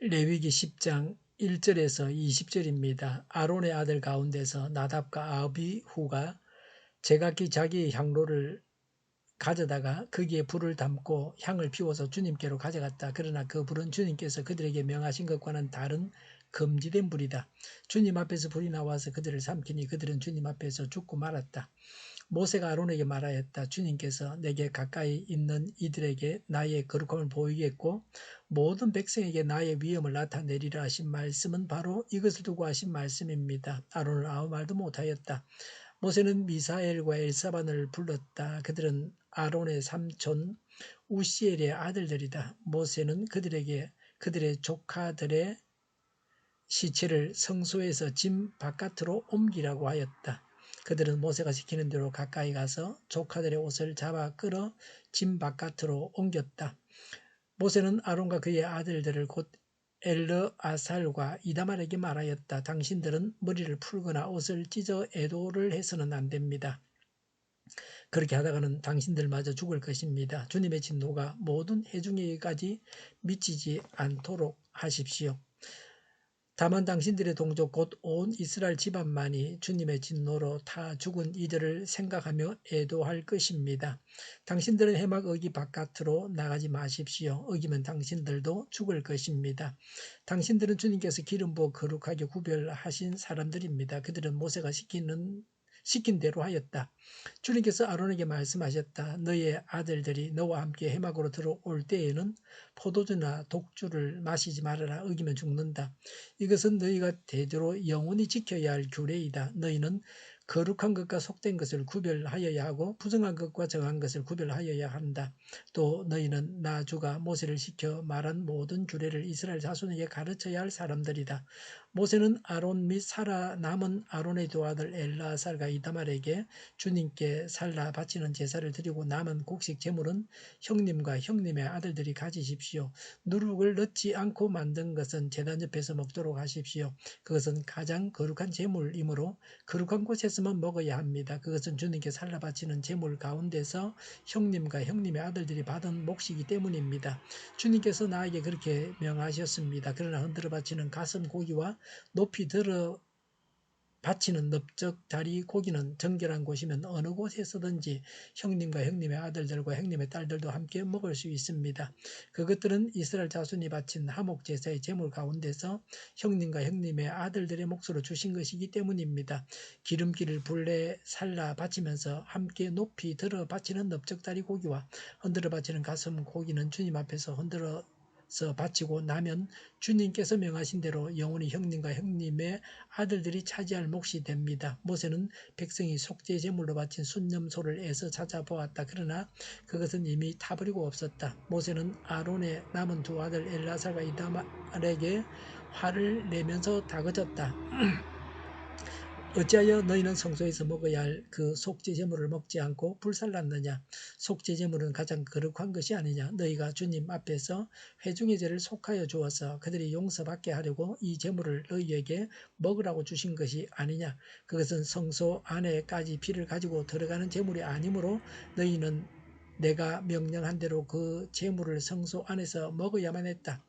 레위기 10장 1절에서 20절입니다. 아론의 아들 가운데서 나답과 아비후가 제각기 자기의 향로를 가져다가 거기에 불을 담고 향을 피워서 주님께로 가져갔다. 그러나 그 불은 주님께서 그들에게 명하신 것과는 다른 금지된 불이다. 주님 앞에서 불이 나와서 그들을 삼키니 그들은 주님 앞에서 죽고 말았다. 모세가 아론에게 말하였다. 주님께서 내게 가까이 있는 이들에게 나의 거룩함을 보이겠고 모든 백성에게 나의 위엄을 나타내리라 하신 말씀은 바로 이것을 두고 하신 말씀입니다. 아론은 아무 말도 못하였다. 모세는 미사엘과 엘사반을 불렀다. 그들은 아론의 삼촌 우시엘의 아들들이다. 모세는 그들에게 그들의 조카들의 시체를 성소에서 짐 바깥으로 옮기라고 하였다. 그들은 모세가 시키는 대로 가까이 가서 조카들의 옷을 잡아 끌어 짐 바깥으로 옮겼다. 모세는 아론과 그의 아들들을 곧 엘르아살과 이다말에게 말하였다. 당신들은 머리를 풀거나 옷을 찢어 애도를 해서는 안 됩니다. 그렇게 하다가는 당신들마저 죽을 것입니다. 주님의 진노가 모든 회중에게까지 미치지 않도록 하십시오. 다만 당신들의 동족 곧 온 이스라엘 집안만이 주님의 진노로 타 죽은 이들을 생각하며 애도할 것입니다. 당신들은 해막 어기 바깥으로 나가지 마십시오. 어기면 당신들도 죽을 것입니다. 당신들은 주님께서 기름 부어 거룩하게 구별하신 사람들입니다. 그들은 모세가 시킨 대로 하였다. 주님께서 아론에게 말씀하셨다. 너의 아들들이 너와 함께 해막으로 들어올 때에는 포도주나 독주를 마시지 말아라. 어기면 죽는다. 이것은 너희가 대대로 영원히 지켜야 할 규례이다. 너희는 거룩한 것과 속된 것을 구별하여야 하고 부정한 것과 정한 것을 구별하여야 한다. 또 너희는 나 주가 모세를 시켜 말한 모든 규례를 이스라엘 자손에게 가르쳐야 할 사람들이다. 모세는 아론 및 살아남은 아론의 두 아들 엘라살과 이다말에게 주님께 살라 바치는 제사를 드리고 남은 곡식 제물은 형님과 형님의 아들들이 가지십시오. 누룩을 넣지 않고 만든 것은 제단 옆에서 먹도록 하십시오. 그것은 가장 거룩한 제물이므로 거룩한 곳에서만 먹어야 합니다. 그것은 주님께 살라 바치는 제물 가운데서 형님과 형님의 아들들이 받은 몫이기 때문입니다. 주님께서 나에게 그렇게 명하셨습니다. 그러나 흔들어 바치는 가슴 고기와 높이 들어 바치는 넓적 다리 고기는 정결한 곳이면 어느 곳에서든지 형님과 형님의 아들들과 형님의 딸들도 함께 먹을 수 있습니다. 그것들은 이스라엘 자손이 바친 하목 제사의 제물 가운데서 형님과 형님의 아들들의 몫으로 주신 것이기 때문입니다. 기름기를 불에 살라 바치면서 함께 높이 들어 바치는 넓적 다리 고기와 흔들어 바치는 가슴 고기는 주님 앞에서 흔들어 바치고 나면 주님께서 명하신 대로 영원히 형님과 형님의 아들들이 차지할 몫이 됩니다. 모세는 백성이 속죄 제물로 바친 순념소를 애써 찾아보았다. 그러나 그것은 이미 타버리고 없었다. 모세는 아론의 남은 두 아들 엘라살과 이다말에게 화를 내면서 다그쳤다. 어찌하여 너희는 성소에서 먹어야 할 그 속죄 제물을 먹지 않고 불살랐느냐? 속죄 제물은 가장 거룩한 것이 아니냐? 너희가 주님 앞에서 회중의 죄를 속하여 주어서 그들이 용서받게 하려고 이 제물을 너희에게 먹으라고 주신 것이 아니냐? 그것은 성소 안에까지 피를 가지고 들어가는 제물이 아니므로 너희는 내가 명령한 대로 그 제물을 성소 안에서 먹어야만 했다.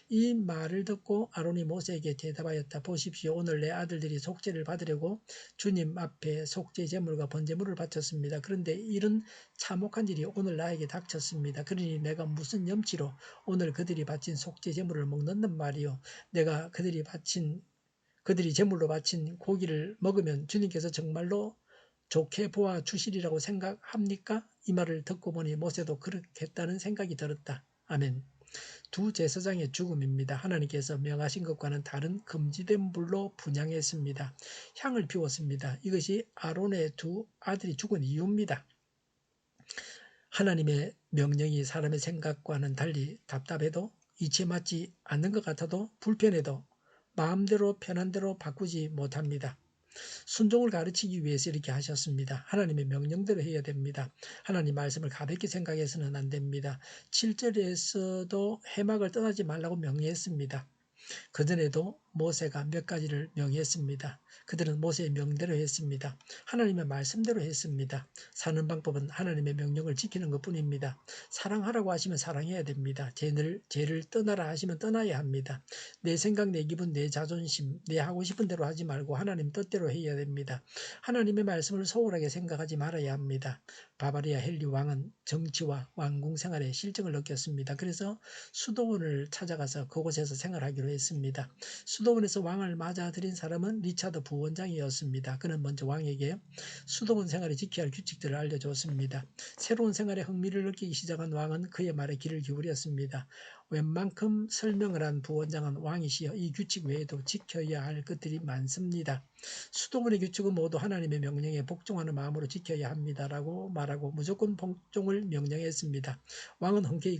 이 말을 듣고 아론이 모세에게 대답하였다. 보십시오. 오늘 내 아들들이 속죄를 받으려고 주님 앞에 속죄 제물과 번제물을 바쳤습니다. 그런데 이런 참혹한 일이 오늘 나에게 닥쳤습니다. 그러니 내가 무슨 염치로 오늘 그들이 바친 속죄 제물을 먹는단 말이요. 내가 그들이 제물로 바친 고기를 먹으면 주님께서 정말로 좋게 보아 주시리라고 생각합니까? 이 말을 듣고 보니 모세도 그렇겠다는 생각이 들었다. 아멘. 두 제사장의 죽음입니다. 하나님께서 명하신 것과는 다른 금지된 불로 분향했습니다. 향을 피웠습니다. 이것이 아론의 두 아들이 죽은 이유입니다. 하나님의 명령이 사람의 생각과는 달리 답답해도 이치에 맞지 않는 것 같아도 불편해도 마음대로 편한 대로 바꾸지 못합니다. 순종을 가르치기 위해서 이렇게 하셨습니다. 하나님의 명령대로 해야 됩니다. 하나님 말씀을 가볍게 생각해서는 안 됩니다. 7절에서도 해막을 떠나지 말라고 명령했습니다. 그전에도 모세가 몇 가지를 명했습니다. 그들은 모세의 명대로 했습니다. 하나님의 말씀대로 했습니다. 사는 방법은 하나님의 명령을 지키는 것뿐입니다. 사랑하라고 하시면 사랑해야 됩니다. 죄를 떠나라 하시면 떠나야 합니다. 내 생각, 내 기분, 내 자존심, 내 하고 싶은 대로 하지 말고 하나님 뜻대로 해야 됩니다. 하나님의 말씀을 소홀하게 생각하지 말아야 합니다. 바바리아 헨리 왕은 정치와 왕궁 생활에 실정을 느꼈습니다. 그래서 수도원을 찾아가서 그곳에서 생활하기로 했습니다. 수도원에서 왕을 맞아들인 사람은 리차드 부원장이었습니다. 그는 먼저 왕에게 수도원 생활에 지켜야 할 규칙들을 알려줬습니다. 새로운 생활에 흥미를 느끼기 시작한 왕은 그의 말에 귀를 기울였습니다. 웬만큼 설명을 한 부원장은 왕이시여 이 규칙 외에도 지켜야 할 것들이 많습니다. 수도원의 규칙은 모두 하나님의 명령에 복종하는 마음으로 지켜야 합니다라고 말하고 무조건 복종을 명령했습니다. 왕은 흔쾌히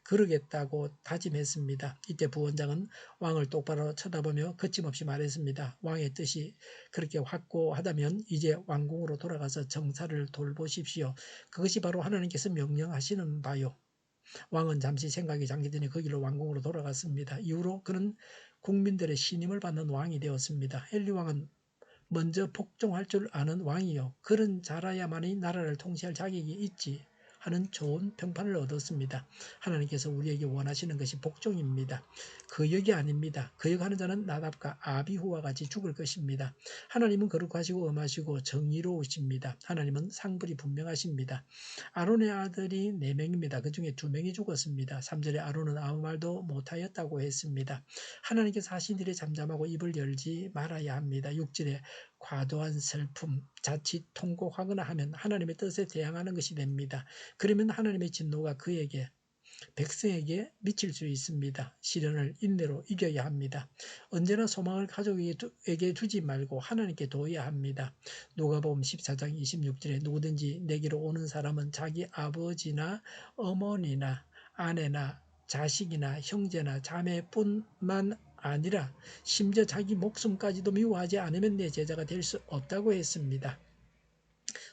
그러겠다고 다짐했습니다. 이때 부원장은 왕을 똑바로 쳐다보며 거침없이 말했습니다. 왕의 뜻이 그렇게 확고하다면 이제 왕궁으로 돌아가서 정사를 돌보십시오. 그것이 바로 하나님께서 명령하시는 바요. 왕은 잠시 생각이 잠기더니 그 길로 왕궁으로 돌아갔습니다. 이후로 그는 국민들의 신임을 받는 왕이 되었습니다. 헨리 왕은 먼저 복종할 줄 아는 왕이요. 그런 자라야만이 나라를 통치할 자격이 있지 하는 좋은 평판을 얻었습니다. 하나님께서 우리에게 원하시는 것이 복종입니다. 거역이 아닙니다. 거역하는 자는 나답과 아비후와 같이 죽을 것입니다. 하나님은 거룩하시고 엄하시고 정의로우십니다. 하나님은 상불이 분명하십니다. 아론의 아들이 4명입니다. 그 중에 2명이 죽었습니다. 3절에 아론은 아무 말도 못하였다고 했습니다. 하나님께서 하신 일에 잠잠하고 입을 열지 말아야 합니다. 6절에 과도한 슬픔, 자칫 통곡하거나 하면 하나님의 뜻에 대항하는 것이 됩니다. 그러면 하나님의 진노가 백성에게 미칠 수 있습니다. 시련을 인내로 이겨야 합니다. 언제나 소망을 가족에게 두지 말고 하나님께 둬야 합니다. 누가복음 14장 26절에 누구든지 내게로 오는 사람은 자기 아버지나 어머니나 아내나 자식이나 형제나 자매뿐만 아니라 심지어 자기 목숨까지도 미워하지 않으면 내 제자가 될 수 없다고 했습니다.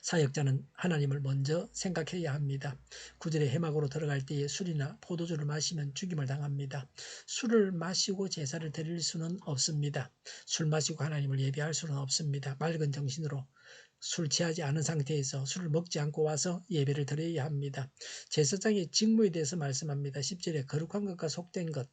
사역자는 하나님을 먼저 생각해야 합니다. 9절에 해막으로 들어갈 때에 술이나 포도주를 마시면 죽임을 당합니다. 술을 마시고 제사를 드릴 수는 없습니다. 술 마시고 하나님을 예배할 수는 없습니다. 맑은 정신으로 술 취하지 않은 상태에서 술을 먹지 않고 와서 예배를 드려야 합니다. 제사장의 직무에 대해서 말씀합니다. 10절에 거룩한 것과 속된 것,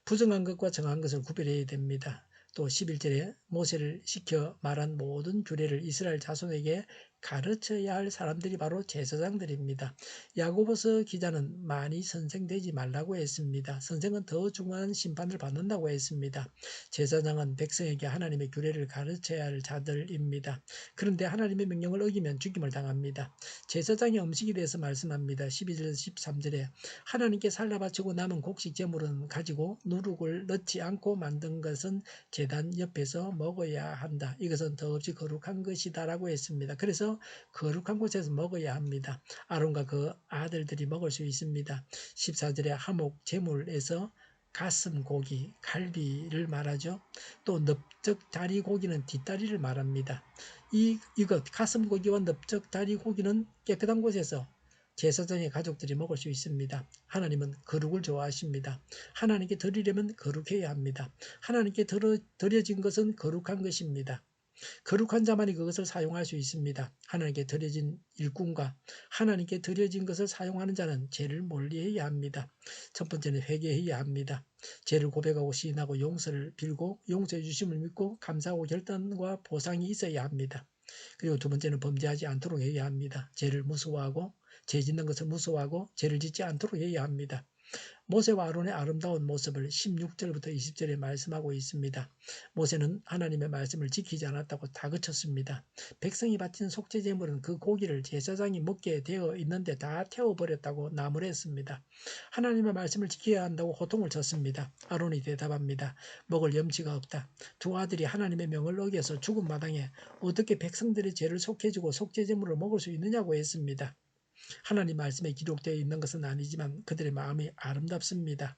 부정한 것과 정한 것을 구별해야 됩니다. 또 11절에 모세를 시켜 말한 모든 규례를 이스라엘 자손에게 가르쳐야 할 사람들이 바로 제사장들입니다. 야고보서 기자는 많이 선생되지 말라고 했습니다. 선생은 더 중요한 심판을 받는다고 했습니다. 제사장은 백성에게 하나님의 규례를 가르쳐야 할 자들입니다. 그런데 하나님의 명령을 어기면 죽임을 당합니다. 제사장의 음식에 대해서 말씀합니다. 12절 13절에 하나님께 살라바치고 남은 곡식 제물은 가지고 누룩을 넣지 않고 만든 것은 제단 옆에서 먹어야 한다. 이것은 더없이 거룩한 것이다 라고 했습니다. 그래서 거룩한 곳에서 먹어야 합니다. 아론과 그 아들들이 먹을 수 있습니다. 14절에 하목 제물에서 가슴 고기, 갈비를 말하죠. 또 넓적 다리 고기는 뒷다리를 말합니다. 이것 가슴 고기와 넓적 다리 고기는 깨끗한 곳에서 제사장의 가족들이 먹을 수 있습니다. 하나님은 거룩을 좋아하십니다. 하나님께 드리려면 거룩해야 합니다. 하나님께 드려진 것은 거룩한 것입니다. 거룩한 자만이 그것을 사용할 수 있습니다. 하나님께 드려진 일꾼과 하나님께 드려진 것을 사용하는 자는 죄를 멀리해야 합니다. 첫 번째는 회개해야 합니다. 죄를 고백하고 시인하고 용서를 빌고 용서해 주심을 믿고 감사하고 결단과 보상이 있어야 합니다. 그리고 두 번째는 범죄하지 않도록 해야 합니다. 죄를 무서워하고 죄 짓는 것을 무서워하고 죄를 짓지 않도록 해야 합니다. 모세와 아론의 아름다운 모습을 16절부터 20절에 말씀하고 있습니다. 모세는 하나님의 말씀을 지키지 않았다고 다그쳤습니다. 백성이 바친 속죄제물은 그 고기를 제사장이 먹게 되어 있는데 다 태워버렸다고 나무랬습니다. 하나님의 말씀을 지켜야 한다고 호통을 쳤습니다. 아론이 대답합니다. 먹을 염치가 없다. 두 아들이 하나님의 명을 어겨서 죽은 마당에 어떻게 백성들의 죄를 속해주고 속죄제물을 먹을 수 있느냐고 했습니다. 하나님 말씀에 기록되어 있는 것은 아니지만 그들의 마음이 아름답습니다.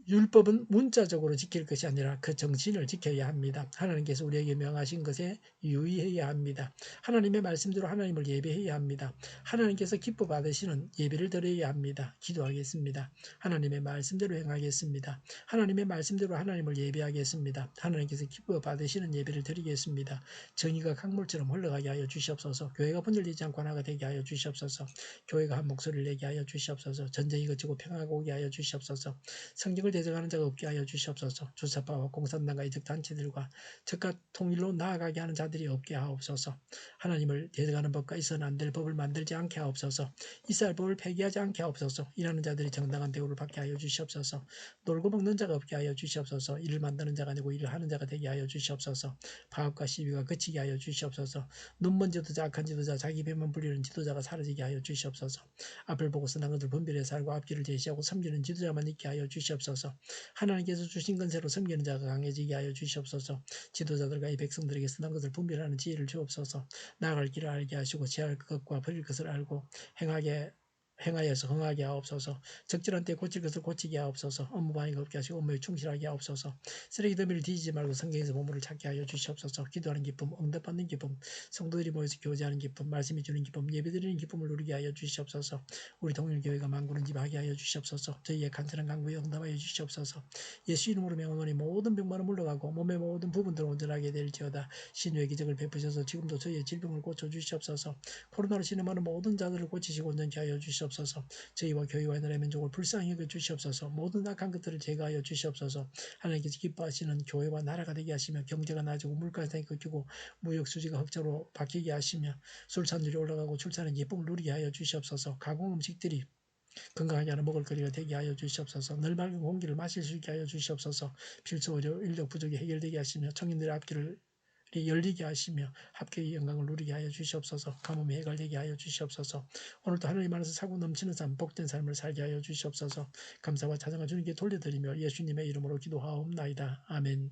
율법은 문자적으로 지킬 것이 아니라 그 정신을 지켜야 합니다. 하나님께서 우리에게 명하신 것에 유의해야 합니다. 하나님의 말씀대로 하나님을 예배해야 합니다. 하나님께서 기뻐 받으시는 예배를 드려야 합니다. 기도하겠습니다. 하나님의 말씀대로 행하겠습니다. 하나님의 말씀대로 하나님을 예배하겠습니다. 하나님께서 기뻐 받으시는 예배를 드리겠습니다. 정의가 강물처럼 흘러가게 하여 주시옵소서. 교회가 분열되지 않고 하나가 되게 하여 주시옵소서. 교회가 한 목소리를 내게 하여 주시옵소서. 전쟁이 그치고 평화가 오게 하여 주시옵소서. 성경을 대적하는 자가 없게 하여 주시옵소서. 주사파와 공산당과 이적 단체들과 적과 통일로 나아가게 하는 자들이 없게 하옵소서. 하나님을 대적하는 법과 있어는 안 될 법을 만들지 않게 하옵소서. 이스라엘 법을 폐기하지 않게 하옵소서. 일하는 자들이 정당한 대우를 받게 하여 주시옵소서. 놀고 먹는 자가 없게 하여 주시옵소서. 일을 만드는 자가 아니고 일을 하는 자가 되게 하여 주시옵소서. 파업과 시비가 그치게 하여 주시옵소서. 눈먼 지도자, 악한 지도자, 자기 배만 불리는 지도자가 사라지게 하여 주시옵소서. 앞을 보고 선한 것을 분별해 살고 앞길을 제시하고 섬기는 지도자만 있게 하여 주시옵소서. 하나님께서 주신 건세로 섬기는 자가 강해지게 하여 주시옵소서. 지도자들과 이 백성들에게 선한 것을 분별하는 지혜를 주옵소서. 나아갈 길을 알게 하시고 취할 것과 버릴 것을 알고 행하여서 흥하게 하옵소서. 적절한 때 고칠 것을 고치게 하옵소서. 업무 방해가 없게 하시고 업무에 충실하게 하옵소서. 쓰레기 더미를 뒤지지 말고 성경에서 보물을 찾게 하여 주시옵소서. 기도하는 기쁨, 응답받는 기쁨, 성도들이 모여서 교제하는 기쁨, 말씀이 주는 기쁨, 예배드리는 기쁨을 누리게 하여 주시옵소서. 우리 동일교회가 만구는 집 하게 하여 주시옵소서. 저희의 간절한 간구에 응답하여 주시옵소서. 예수 이름으로 명하노니 모든 병만은 물러가고 몸의 모든 부분들을 온전하게 될지어다. 신유의 기적을 베푸셔서 지금도 저희의 질병을 고쳐 주시옵소서. 코로나로 신음하는 모든 자들을 고치시고 온전케 하여 주시옵소서. 저희와 교회와 나라의 민족을 불쌍히 여겨 주시옵소서. 모든 악한 것들을 제거하여 주시옵소서. 하나님께서 기뻐하시는 교회와 나라가 되게 하시며 경제가 나아지고 물가상이 꺾이고 무역 수지가 흑자로 바뀌게 하시며 술산율이 올라가고 출산의 기쁨을 누리게 하여 주시옵소서. 가공 음식들이 건강하게 하는 먹을거리가 되게 하여 주시옵소서. 늘 맑은 공기를 마실 수 있게 하여 주시옵소서. 필수 의료 인력 부족이 해결되게 하시며 청년들의 앞길을 열리게 하시며 합격의 영광을 누리게 하여 주시옵소서. 가뭄이 해결되게 하여 주시옵소서. 오늘도 하나님 안에서 사고 넘치는 삶, 복된 삶을 살게 하여 주시옵소서. 감사와 찬양을 주님께 돌려드리며 예수님의 이름으로 기도하옵나이다. 아멘.